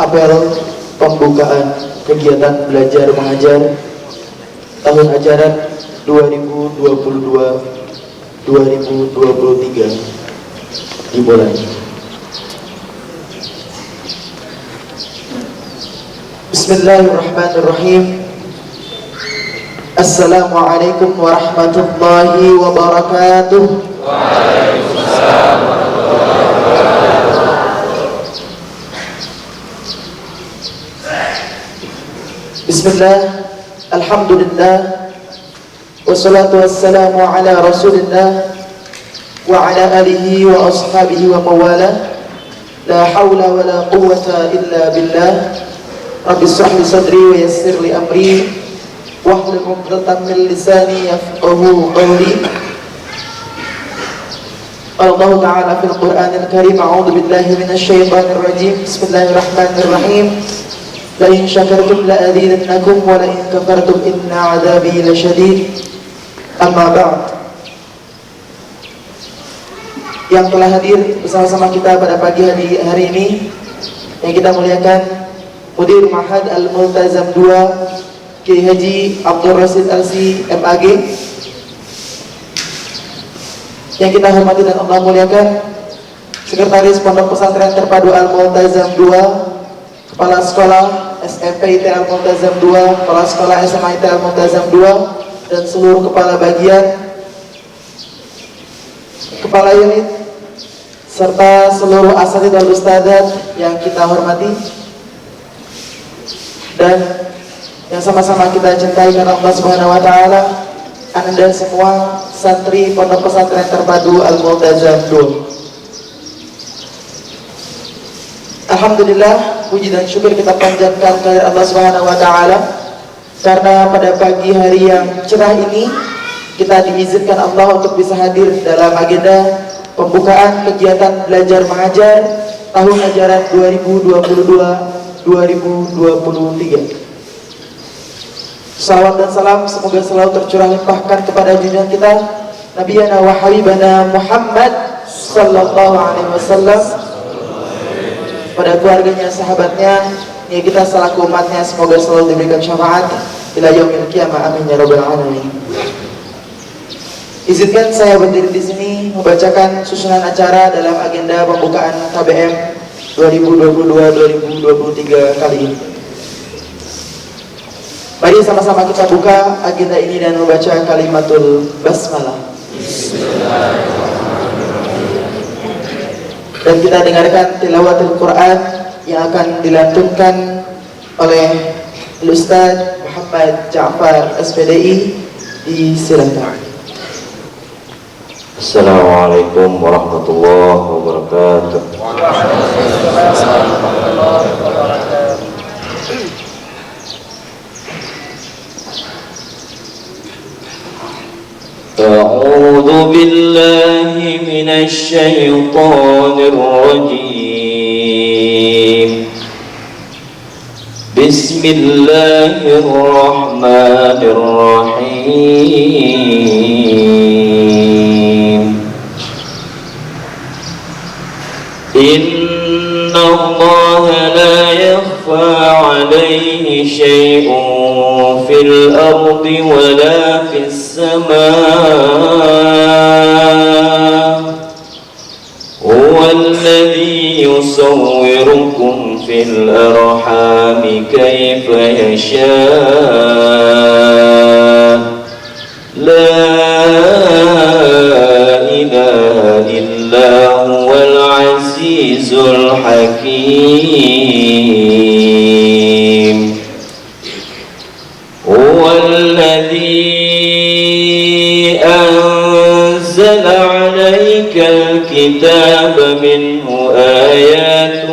apel pembukaan kegiatan belajar mengajar tahun ajaran 2022-2023 dimulai. Bismillahirrahmanirrahim. Assalamualaikum warahmatullahi wabarakatuh. Waalaikumsalam warahmatullahi wabarakatuh. Bismillah, alhamdulillah, wassalatu wassalamu ala rasulillah wa ala alihi wa ashabihi wa mawala. La hawla wa la quwwata illa billah. Rabbi shrah li sadri wa yassir li amri wahlul 'uqdatam min lisani yafqahu qawli. Allah Ta'ala fil Qur'anil Karim, a'udzu billahi minasy syaithanir rajim. Bismillahirrahmanirrahim. La in syakartum la azidannakum wa la in kafartum inna 'adzabi lasyadid. Amma ba'd. Yang telah hadir bersama-sama kita pada pagi hari ini, yang kita muliakan Mudir Ma'had Al-Multazam 2 Kiai Haji Abdul Rasid Alsi MAG, yang kita hormati dan Allah muliakan Sekretaris Pondok Pesantren Terpadu Al-Multazam 2, Kepala Sekolah SMP IT Al-Multazam 2, Kepala Sekolah SMA IT Al-Multazam 2, dan seluruh kepala bagian, kepala unit, serta seluruh asatidz dan ustadzat yang kita hormati dan yang sama-sama kita cintai karena Allah Subhanahu wa Ta'ala, Anda semua santri Pondok Pesantren Terpadu Al-Multazam 2. Alhamdulillah, puji dan syukur kita panjatkan kepada Allah Subhanahu wa Ta'ala, karena pada pagi hari yang cerah ini kita diizinkan Allah untuk bisa hadir dalam agenda pembukaan kegiatan belajar mengajar tahun ajaran 2022-2023. Salawat dan salam semoga selalu tercurah limpahkan kepada junjungan kita Nabiyana wa Habibana Muhammad sallallahu alaihi wasallam, pada keluarganya, sahabatnya, ya kita selaku umatnya semoga selalu diberikan syafaat ila yaumil qiyamah, amin ya rabbal alamin. Izinkan saya berdiri di sini membacakan susunan acara dalam agenda pembukaan KBM 2022-2023 kali ini. Mari sama-sama kita buka agenda ini dan membaca kalimatul basmalah. Dan kita dengarkan tilawatul Quran yang akan dilantunkan oleh Ustaz Muhammad Ja'far SPDI. Disilakan. Assalamualaikum warahmatullahi wabarakatuh. أعوذ بالله من الشيطان الرجيم. بسم الله الرحمن الرحيم. إن الله لا يخفى عليه شيء في الأرض ولا في السماء. هو الذي يصوركم في الأرحام كيف يشاء. لا إله إلا هو العزيز الحكيم. هو الذي أنزل عليك الكتاب منه آيات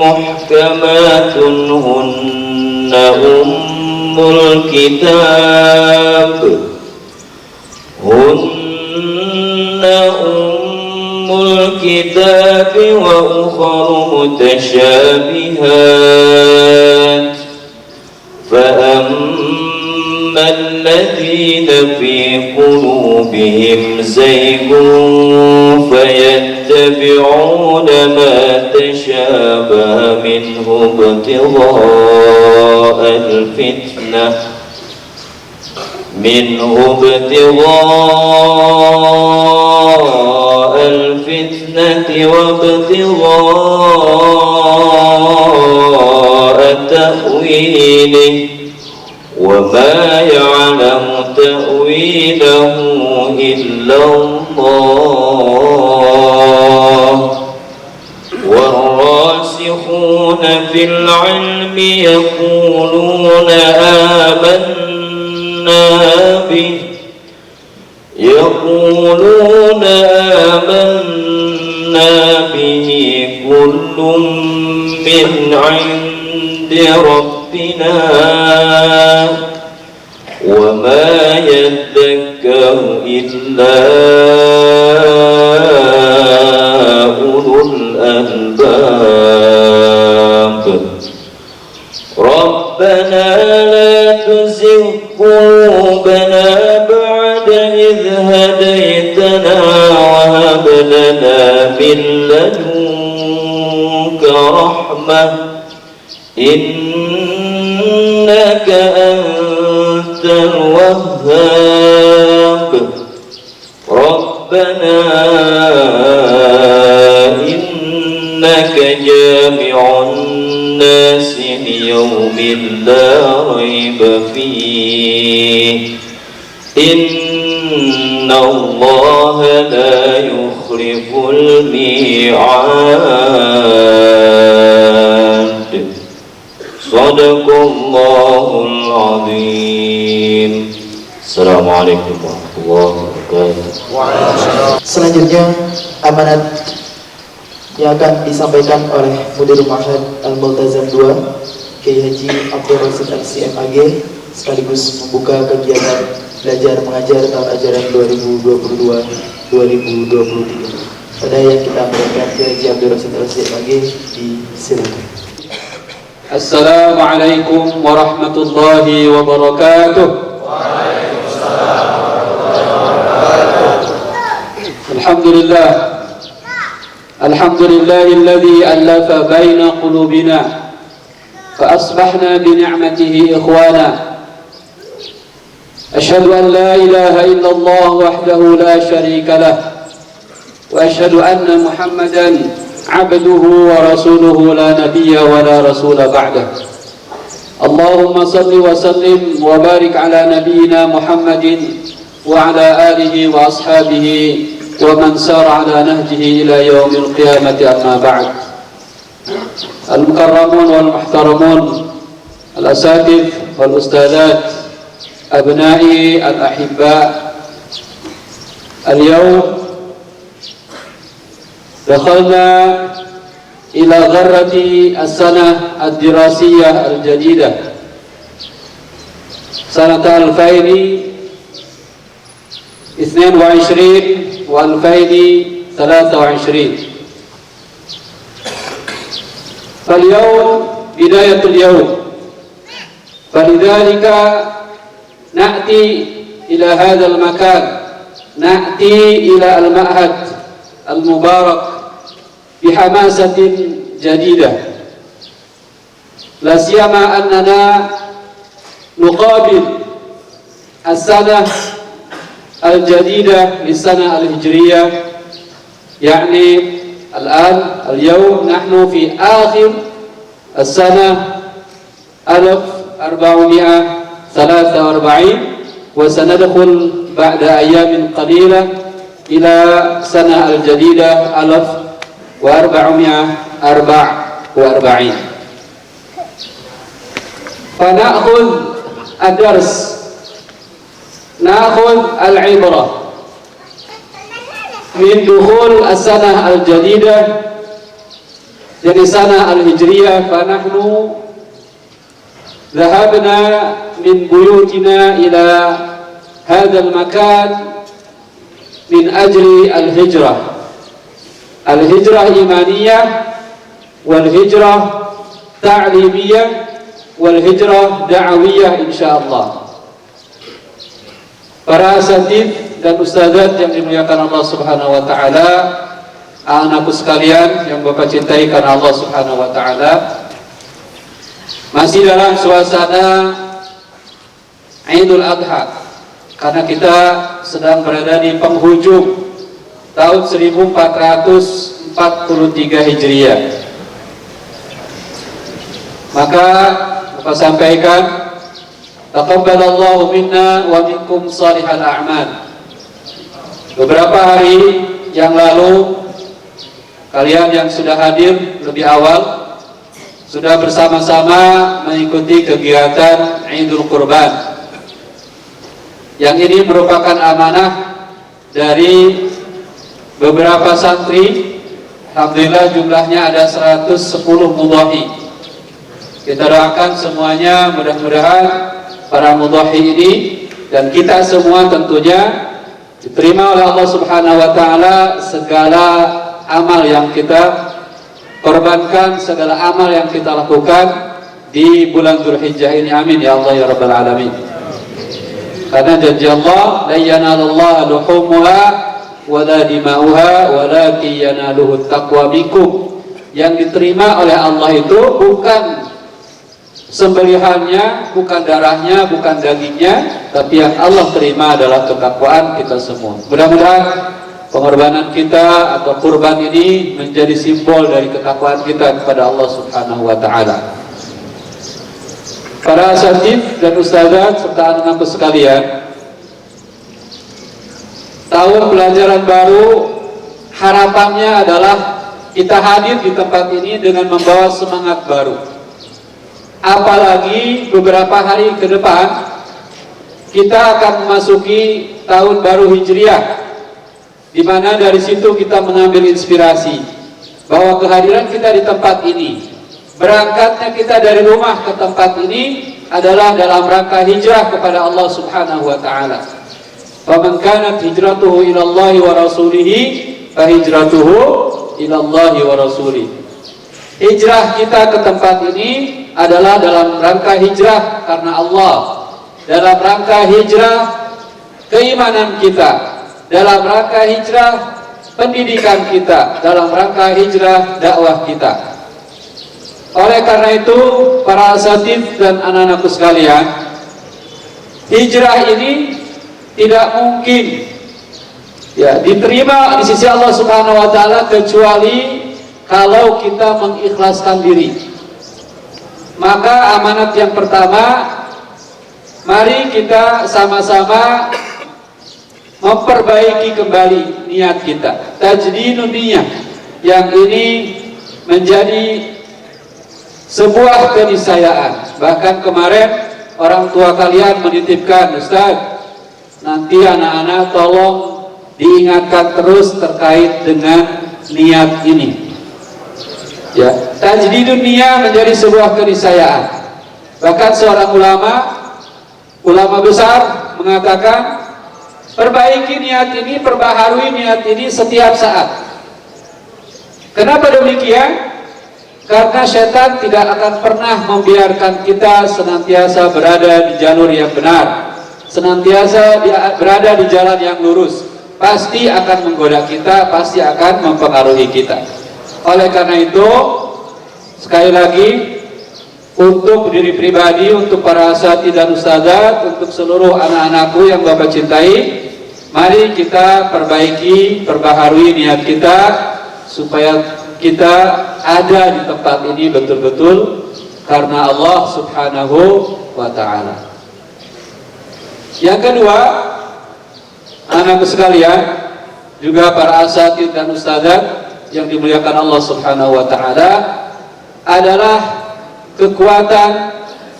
محكمات هن أم الكتاب وأخر متشابهات. فأما الذين في قلوبهم زيغ فيتبعون يتبعون ما تشابه منه ابتغاء الفتنة وابتغاء تأويله وما يعلم تأويله إلا الله والراسخون في العلم يقولون آمنا به كل من عند ربنا وما يذكر إلا أولو الألباب ربنا لا تزغ قلوبنا بعد إذ هديتنا وهب لنا من لدنك رحمة إنك أنت الوهاب ربنا إنك جامع الناس ليوم لا ريب فيه إن الله لا يخلف الميعاد صدق الله العظيم. Assalamualaikum warahmatullahi wabarakatuh. Selanjutnya amanat yang akan disampaikan oleh Mudir Ma'had Al-Multazam 2 Kiai Haji Abdul Rasid LCMAG sekaligus membuka kegiatan belajar mengajar tahun ajaran 2022-2023. Pada yang kita berikan Kiai Haji Abdul Rasid LCMAG disilakan. Assalamualaikum warahmatullahi wabarakatuh. Alhamdulillah, alhamdulillah alladhi allafa baina qulubina fa asbahna bi ni'matihi ikhwana. Ashhadu an la ilaha illallah wahdahu la sharika lah wa ashhadu anna Muhammadan abduhu wa rasuluhu la nabiyya wa la rasula ba'dah. Allahumma salli wa sallim wa barik ala nabiyyina Muhammadin wa ala alihi wa ashabihi wa man sara ala nahjihi ila yaumil qiyamati amma ba'd. Al-mukarramun wal muhtaramun, al-asatidh wal ustadzat, abna'i al-ahibba, al-yawm dakhalna ila gharrati as-sanah ad-dirasiyah al-jadidah sanata 2022 wa 2023. فاليوم بداية اليوم فلذلك نأتي إلى هذا المكان نأتي إلى المعهد المبارك بحماسة جديدة لا سيما أننا نقابل السنة الجديدة للسنة الهجرية يعني الآن اليوم نحن في آخر السنة 1443 وسندخل بعد أيام قليلة إلى سنة الجديدة 1444. فنأخذ الدرس نأخذ العبرة من دخول السنة الجديدة يعني سنة الهجرية. فنحن ذهبنا من بيوتنا إلى هذا المكان من أجل الهجرة إيمانية والهجرة تعليمية والهجرة دعوية إن شاء الله. Para asatidz dan ustadzat yang dimuliakan Allah Subhanahu wa taala, anakku sekalian yang Bapak cintai karena Allah Subhanahu wa taala, masih dalam suasana Idul Adha, karena kita sedang berada di penghujung tahun 1443 Hijriah. Maka Bapak sampaikan, taqabbalallahu minna wa minkum salihal a'mal. Beberapa hari yang lalu, kalian yang sudah hadir lebih awal sudah bersama-sama mengikuti kegiatan Idul Qurban. Yang ini merupakan amanah dari beberapa santri. Alhamdulillah jumlahnya ada 110 mudhahi. Kita doakan semuanya, mudah-mudahan para mudhahi ini dan kita semua tentunya diterima oleh Allah Subhanahu wa taala segala amal yang kita korbankan, segala amal yang kita lakukan di bulan Dzulhijjah ini. Amin ya Allah ya rabbal alamin. Karena janji Allah, la yanalullah luhumuha wa la dima'uha walakin yanaluhu taqwa minkum. Yang diterima oleh Allah itu bukan sembelihannya, bukan darahnya, bukan dagingnya, tapi yang Allah terima adalah ketakwaan kita semua. Mudah-mudahan pengorbanan kita atau kurban ini menjadi simbol dari ketakwaan kita kepada Allah Subhanahu wa taala. Para asatidz dan ustadzat serta anak-anakku sekalian, tahun pelajaran baru harapannya adalah kita hadir di tempat ini dengan membawa semangat baru. Apalagi beberapa hari ke depan kita akan memasuki tahun baru Hijriah, di mana dari situ kita mengambil inspirasi bahwa kehadiran kita di tempat ini, berangkatnya kita dari rumah ke tempat ini adalah dalam rangka hijrah kepada Allah Subhanahu wa taala. Faman kanat hijratuhu ila Allah wa rasulih fa hijratuhu ila Allah wa rasulih. Hijrah kita ke tempat ini adalah dalam rangka hijrah karena Allah, dalam rangka hijrah keimanan kita, dalam rangka hijrah pendidikan kita, dalam rangka hijrah dakwah kita. Oleh karena itu, para asatidz dan anak-anakku sekalian, hijrah ini tidak mungkin ya diterima di sisi Allah Subhanahu wa taala kecuali kalau kita mengikhlaskan diri. Maka amanat yang pertama, mari kita sama-sama memperbaiki kembali niat kita, tajdidun niyah, yang ini menjadi sebuah keniscayaan. Bahkan kemarin orang tua kalian menitipkan, Ustaz, nanti anak-anak tolong diingatkan terus terkait dengan niat ini. Ya, tajdidun niyah menjadi sebuah keniscayaan. Bahkan seorang ulama besar mengatakan, perbaiki niat ini, perbaharui niat ini setiap saat. Kenapa demikian? Karena setan tidak akan pernah membiarkan kita senantiasa berada di jalur yang benar, senantiasa berada di jalan yang lurus. Pasti akan menggoda kita, pasti akan mempengaruhi kita. Oleh karena itu, sekali lagi, untuk diri pribadi, untuk para asatidz dan ustadzat, untuk seluruh anak-anakku yang Bapak cintai, mari kita perbaiki, perbaharui niat kita supaya kita ada di tempat ini betul-betul karena Allah Subhanahu wa taala. Yang kedua, anak-anak sekalian, juga para asatidz dan ustadzat yang dimuliakan Allah Subhanahu wa taala, adalah kekuatan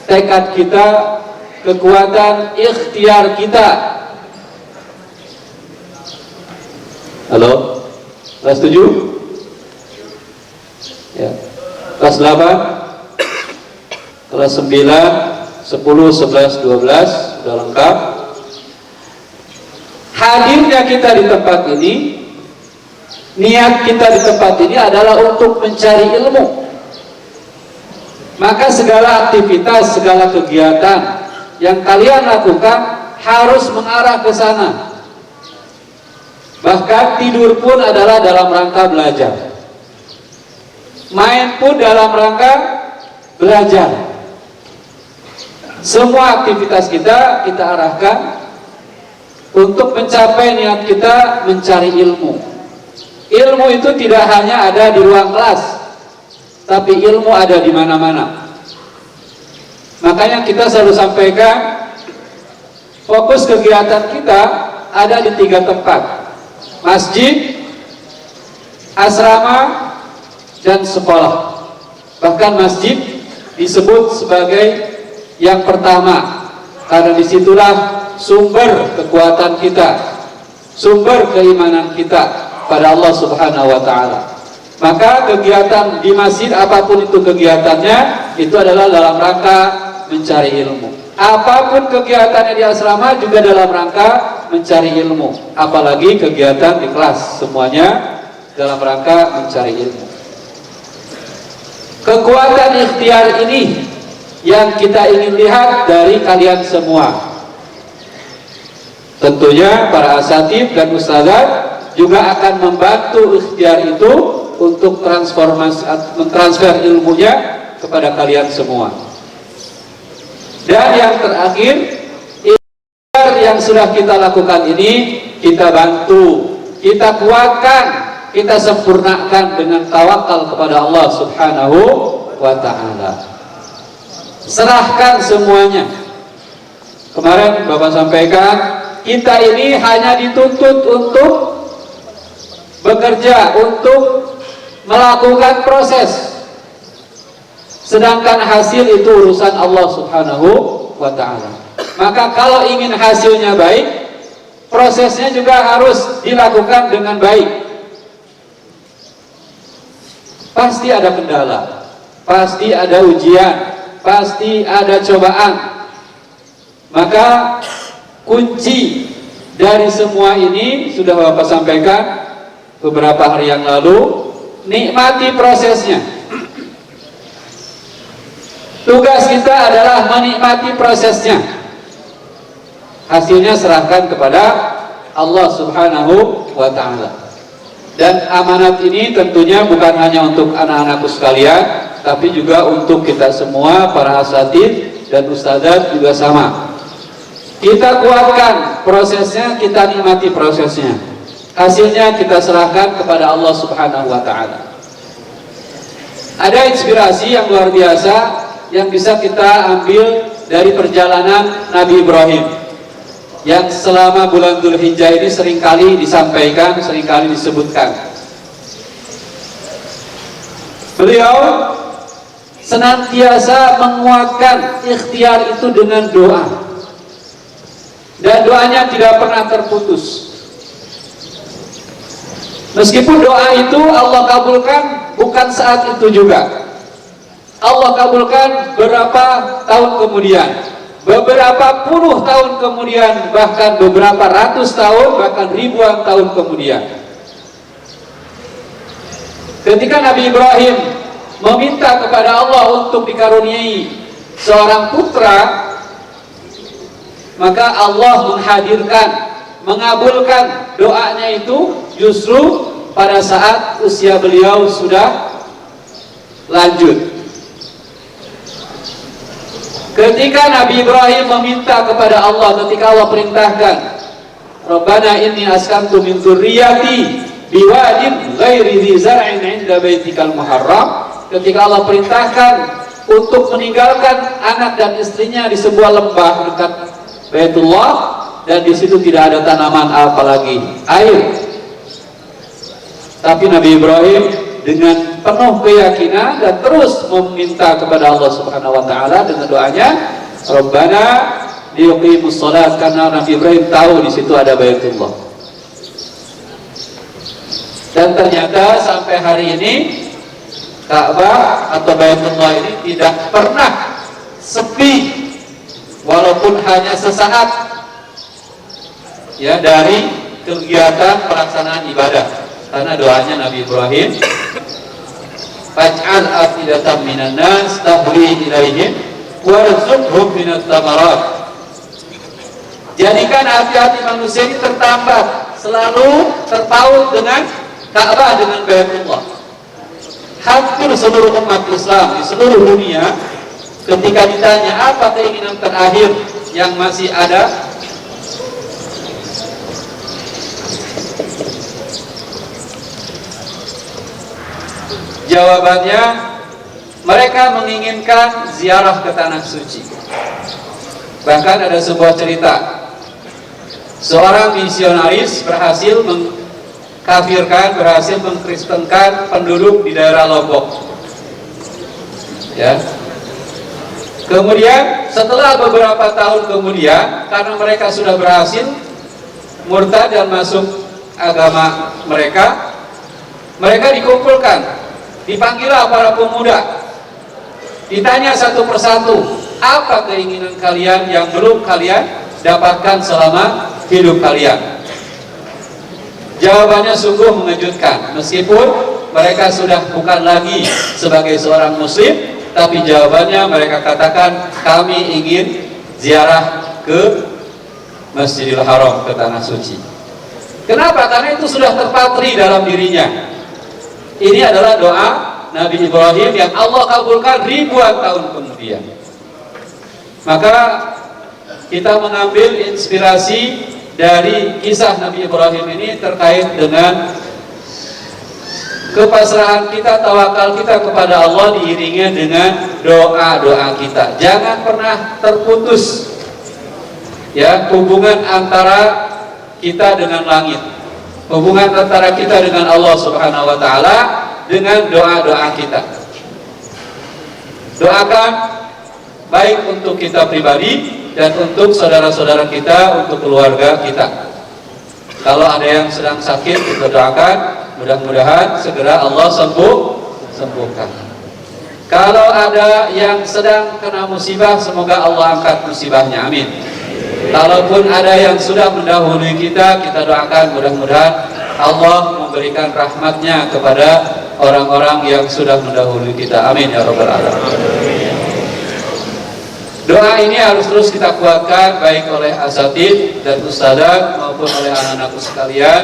tekad kita, kekuatan ikhtiar kita. Halo? Kelas 7? Ya. Kelas 8? Kelas 9, 10, 11, 12 sudah lengkap. Hadirnya kita di tempat ini, niat kita di tempat ini adalah untuk mencari ilmu. Maka segala aktivitas, segala kegiatan yang kalian lakukan harus mengarah ke sana. Bahkan tidur pun adalah dalam rangka belajar. Main pun dalam rangka belajar. Semua aktivitas kita arahkan untuk mencapai niat kita mencari ilmu. Ilmu itu tidak hanya ada di ruang kelas, tapi ilmu ada di mana-mana. Makanya kita selalu sampaikan, fokus kegiatan kita ada di 3 tempat: masjid, asrama, dan sekolah. Bahkan masjid disebut sebagai yang pertama, karena disitulah sumber kekuatan kita, sumber keimanan kita pada Allah Subhanahu wa Ta'ala. Maka kegiatan di masjid, apapun itu kegiatannya, itu adalah dalam rangka mencari ilmu. Apapun kegiatannya di asrama juga dalam rangka mencari ilmu. Apalagi kegiatan di kelas, semuanya dalam rangka mencari ilmu. Kekuatan ikhtiar ini yang kita ingin lihat dari kalian semua. Tentunya para asatidz dan ustadzat juga akan membantu ikhtiar itu untuk mentransfer ilmunya kepada kalian semua. Dan yang terakhir, ikhtiar yang sudah kita lakukan ini kita bantu, kita kuatkan, kita sempurnakan dengan tawakal kepada Allah Subhanahu wa Ta'ala. Serahkan semuanya. Kemarin Bapak sampaikan, kita ini hanya dituntut untuk bekerja, untuk melakukan proses, sedangkan hasil itu urusan Allah Subhanahu wa Ta'ala. Maka kalau ingin hasilnya baik, prosesnya juga harus dilakukan dengan baik. Pasti ada kendala, pasti ada ujian, pasti ada cobaan. Maka kunci dari semua ini sudah Bapak sampaikan beberapa hari yang lalu, nikmati prosesnya. Tugas kita adalah menikmati prosesnya. Hasilnya serahkan kepada Allah Subhanahu wa Ta'ala. Dan amanat ini tentunya bukan hanya untuk anak-anakku sekalian, tapi juga untuk kita semua, para asatidz dan ustadzat juga sama. Kita kuatkan prosesnya, kita nikmati prosesnya. Hasilnya kita serahkan kepada Allah Subhanahu wa Ta'ala. Ada inspirasi yang luar biasa yang bisa kita ambil dari perjalanan Nabi Ibrahim, yang selama bulan Dzulhijjah ini seringkali disampaikan, seringkali disebutkan. Beliau senantiasa menguatkan ikhtiar itu dengan doa, dan doanya tidak pernah terputus. Meskipun doa itu Allah kabulkan bukan saat itu juga, Allah kabulkan beberapa tahun kemudian, beberapa puluh tahun kemudian, bahkan beberapa ratus tahun, bahkan ribuan tahun kemudian. Ketika Nabi Ibrahim meminta kepada Allah untuk dikaruniai seorang putra, maka Allah menghadirkan, mengabulkan doanya itu justru pada saat usia beliau sudah lanjut. Ketika Nabi Ibrahim meminta kepada Allah, ketika Allah perintahkan, Rabbana inni askantu min dzurriyyati biwadin ghairi dzi zar'in 'inda baitikal muharram, ketika Allah perintahkan untuk meninggalkan anak dan istrinya di sebuah lembah dekat Baitullah, dan di situ tidak ada tanaman apalagi air. Tapi Nabi Ibrahim dengan penuh keyakinan dan terus meminta kepada Allah Subhanahu wa Ta'ala dengan doanya, Rabbana liyuqimus shalat, karena Nabi Ibrahim tahu di situ ada Baitullah. Dan ternyata sampai hari ini Ka'bah atau Baitullah ini tidak pernah sepi, walaupun hanya sesaat ya dari kegiatan pelaksanaan ibadah, karena doanya Nabi Ibrahim, faj'al afidatan minan nas tahwi ilaihim warzuqhum minat thamarat, jadikan hati-hati manusia ini tertambat selalu terpaut dengan Ka'bah, dengan Baitullah. Hampir seluruh umat Islam di seluruh dunia ketika ditanya apa keinginan terakhir yang masih ada, jawabannya mereka menginginkan ziarah ke tanah suci. Bahkan ada sebuah cerita, seorang misionaris berhasil mengkafirkan, berhasil mengkristenkan penduduk di daerah Lombok. Ya. Kemudian setelah beberapa tahun kemudian, karena mereka sudah berhasil murtad dan masuk agama mereka, mereka dikumpulkan, dipanggillah para pemuda, ditanya satu persatu, apa keinginan kalian yang belum kalian dapatkan selama hidup kalian? Jawabannya sungguh mengejutkan. Meskipun mereka sudah bukan lagi sebagai seorang muslim, tapi jawabannya mereka katakan, kami ingin ziarah ke Masjidil Haram, ke tanah suci. Kenapa? Karena itu sudah terpatri dalam dirinya. Ini adalah doa Nabi Ibrahim yang Allah kabulkan ribuan tahun kemudian. Maka kita mengambil inspirasi dari kisah Nabi Ibrahim ini terkait dengan kepasrahan kita, tawakal kita kepada Allah diiringi dengan doa-doa kita. Jangan pernah terputus ya hubungan antara kita dengan langit, hubungan antara kita dengan Allah Subhanahu wa taala dengan doa-doa kita. Doakan baik untuk kita pribadi dan untuk saudara-saudara kita, untuk keluarga kita. Kalau ada yang sedang sakit, kita doakan mudah-mudahan segera Allah sembuhkan. Kalau ada yang sedang kena musibah, semoga Allah angkat musibahnya, amin. Kalaupun ada yang sudah mendahului kita, kita doakan mudah-mudahan Allah memberikan rahmatnya kepada orang-orang yang sudah mendahului kita, amin ya rabbal alamin. Doa ini harus terus kita kuatkan baik oleh asatid dan ustadzah maupun oleh anak-anakku sekalian.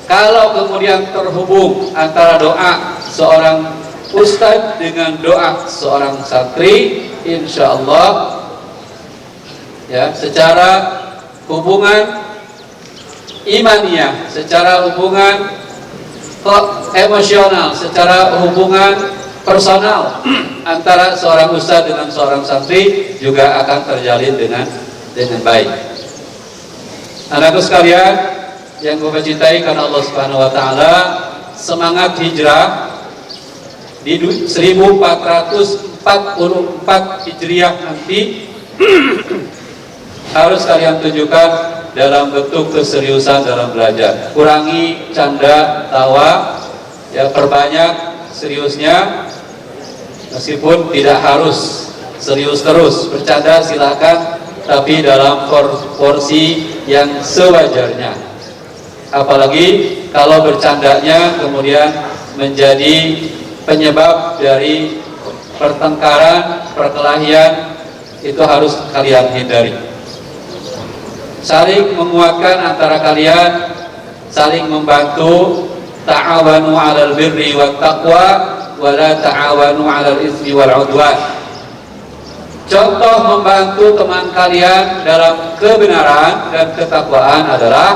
Kalau kemudian terhubung antara doa seorang ustadz dengan doa seorang santri, insya Allah ya, secara hubungan imaniyah, secara hubungan emosional, secara hubungan personal antara seorang ustadz dengan seorang santri juga akan terjalin dengan baik. Anakku sekalian yang gue cintai karena Allah Subhanahu wa taala, semangat hijrah di 1444 Hijriah nanti harus kalian tunjukkan dalam bentuk keseriusan dalam belajar. Kurangi canda tawa, ya, perbanyak seriusnya. Meskipun tidak harus serius terus, bercanda silakan, tapi dalam porsi yang sewajarnya. Apalagi kalau bercandanya kemudian menjadi penyebab dari pertengkaran, perkelahian, itu harus kalian hindari. Saling menguatkan antara kalian, saling membantu, ta'awanu 'alal birri wat taqwa wala ta'awanu 'alal itsmi wal 'udwan. Contoh membantu teman kalian dalam kebenaran dan ketakwaan adalah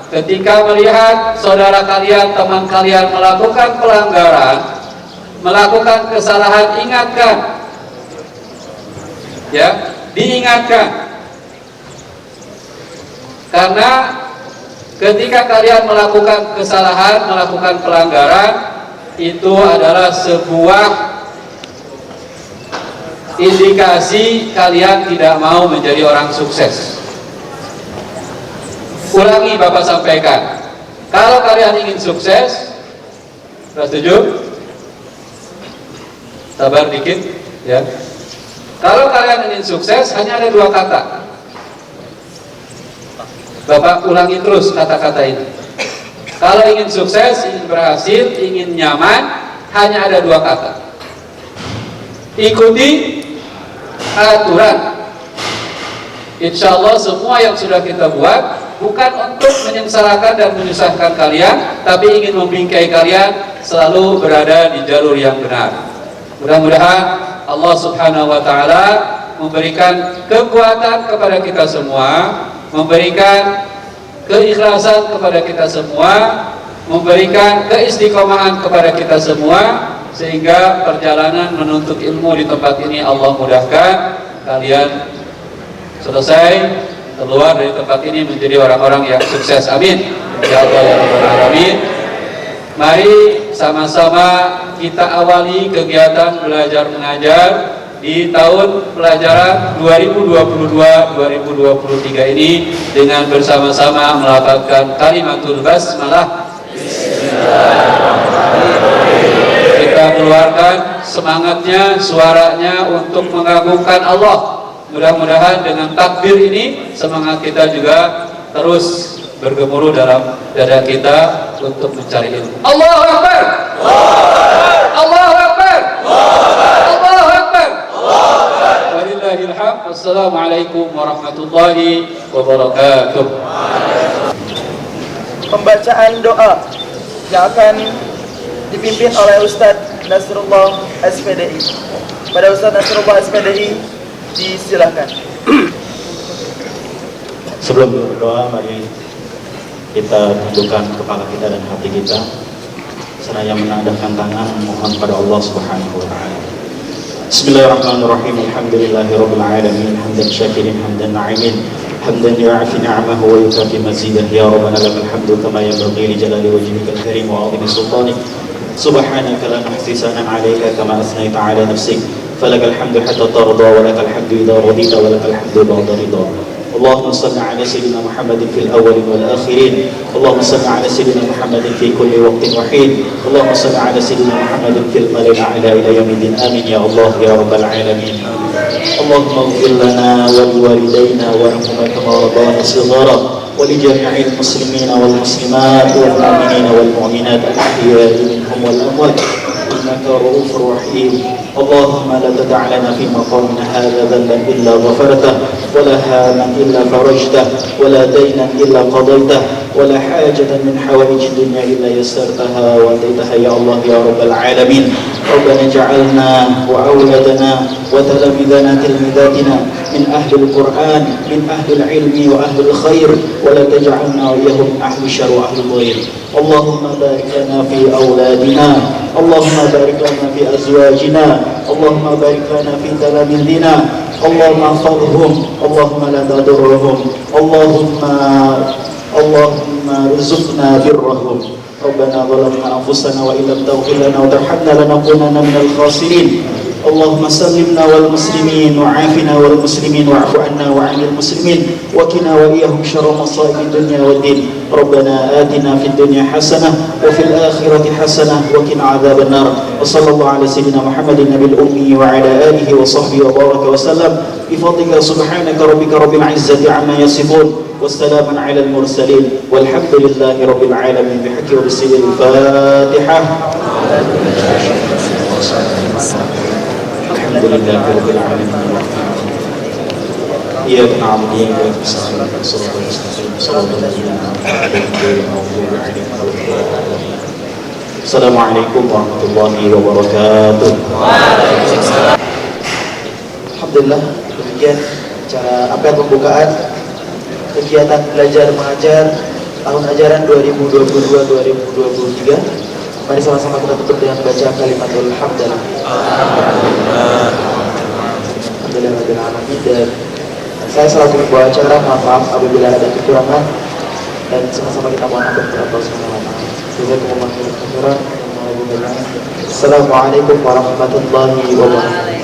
ketika melihat saudara kalian, teman kalian melakukan pelanggaran, melakukan kesalahan, ingatkan. Ya, diingatkan. Karena ketika kalian melakukan kesalahan, melakukan pelanggaran, itu adalah sebuah indikasi kalian tidak mau menjadi orang sukses. Ulangi, Bapak sampaikan, kalau kalian ingin sukses, setuju? Sabar dikit, ya. Kalau kalian ingin sukses, hanya ada dua kata. Bapak ulangi terus kata-kata ini. Kalau ingin sukses, ingin berhasil, ingin nyaman, hanya ada dua kata. Ikuti aturan. Insya Allah semua yang sudah kita buat bukan untuk menyengsarakan dan menyusahkan kalian, tapi ingin membingkai kalian selalu berada di jalur yang benar. Mudah-mudahan Allah Subhanahu wa Ta'ala memberikan kekuatan kepada kita semua, memberikan keikhlasan kepada kita semua, memberikan keistiqomahan kepada kita semua, sehingga perjalanan menuntut ilmu di tempat ini Allah mudahkan kalian selesai keluar dari tempat ini menjadi orang-orang yang sukses. Amin ya Allah ya Rabbal Alamin. Mari sama-sama kita awali kegiatan belajar mengajar di tahun pelajaran 2022-2023 ini dengan bersama-sama melafazkan kalimatul basmalah. Kita keluarkan semangatnya, suaranya untuk mengagungkan Allah. Mudah-mudahan dengan takbir ini semangat kita juga terus bergemuruh dalam dada kita untuk mencari ilmu. Allahu Akbar. Allahu Akbar. Allahu Akbar. Walillahil hamd. Wassalamualaikum warahmatullahi wabarakatuh. Pembacaan doa yang akan dipimpin oleh Ustadz Nasrullah SPDI. Pada Ustadz Nasrullah SPDI, disilakan. Sebelum berdoa, mari kita tundukkan kepala kita dan hati kita seraya menadahkan tangan mohon pada Allah Subhanahu wa Ta'ala. Bismillahirrahmanirrahim. Alhamdulillahirabbil alamin, hamdan syakirin hamdan na'imin, hamdan yu'afi ni'amahu wa yukafi mazidah. Ya Rabbana lakal hamdu kama yanbaghi li jalali wajhikal karim wa 'azimi sultanik. Subhanaka la nuhsi sana'an 'alaika kama asnaita 'ala nafsik. Falakal hamdu hatta tarda wa lakal hamdu idza radita wa lakal hamdu ba'da ridha. اللهم صل على سيدنا محمد في الأولين والآخرين. اللهم صل على سيدنا محمد في كل وقت وحين. اللهم صل على سيدنا محمد في الملأ الأعلى إلى يوم الدين. آمين يا الله يا رب العالمين. اللهم اغفر لنا ولوالدينا وارحمنا كما ربانا صغارا ولجميع المسلمين والمسلمات والمؤمنين والمؤمنات الأحياء منهم والأموات إنك رؤوف رحيم. اللهم لا تدع لنا في مقامنا هذا ذنبا إلا غفرته ولا هاما إلا فرجته ولا دينا إلا قضيته ولا حاجة من حوائج الدنيا إلا يسرتها وأتيتها يا الله يا رب العالمين. ربنا اجعلنا وأولادنا وتلاميذنا تلميذاتنا من أهل القرآن من أهل العلم وأهل الخير ولا تجعلنا وإياهم من أهل الشر وأهل الضير. اللهم بارك لنا في أولادنا، اللهم بارك لنا في أزواجنا، اللهم بارك لنا في تلاميذنا، اللهم احفظهم، اللهم لا تضرهم، اللهم ارزقنا برهم. ربنا ظلمنا أنفسنا وإن لم تغفر لنا وترحمنا لنكونن من الخاسرين. اللهم سلمنا والمسلمين وعافنا والمسلمين واعف عنا وعن المسلمين وقنا وإياهم شر مصائب الدنيا والدين. ربنا آتنا في الدنيا حسنة وفي الآخرة حسنة وقنا عذاب النار. وصلى الله على سيدنا محمد النبي الأمي وعلى آله وصحبه وبارك وسلم بفضلك سبحانك ربك رب العزة عما يصفون والسلام على المرسلين والحمد لله رب العالمين. بحق ورسل الفاتحة. الحمد لله رب العالمين. إياك نعبد وإياك نستعين صراط المستقيم صراط الذين أنعمت عليهم غير المغضوب عليهم ولا الضالين. السلام عليكم ورحمة الله وبركاته. Alhamdulillah, demikian cara pembukaan kegiatan belajar mengajar tahun ajaran 2022-2023. Mari sama-sama kita tutup dengan baca kalimatul hamdalah. Alhamdulillah. Dan saya selaku pembawa acara, mohon maaf apabila ada kekurangan dan sama-sama kita mohon ampun kepada Allah Subhanahu wa Ta'ala. Jazakumullahu khairan. Assalamualaikum warahmatullahi wabarakatuh.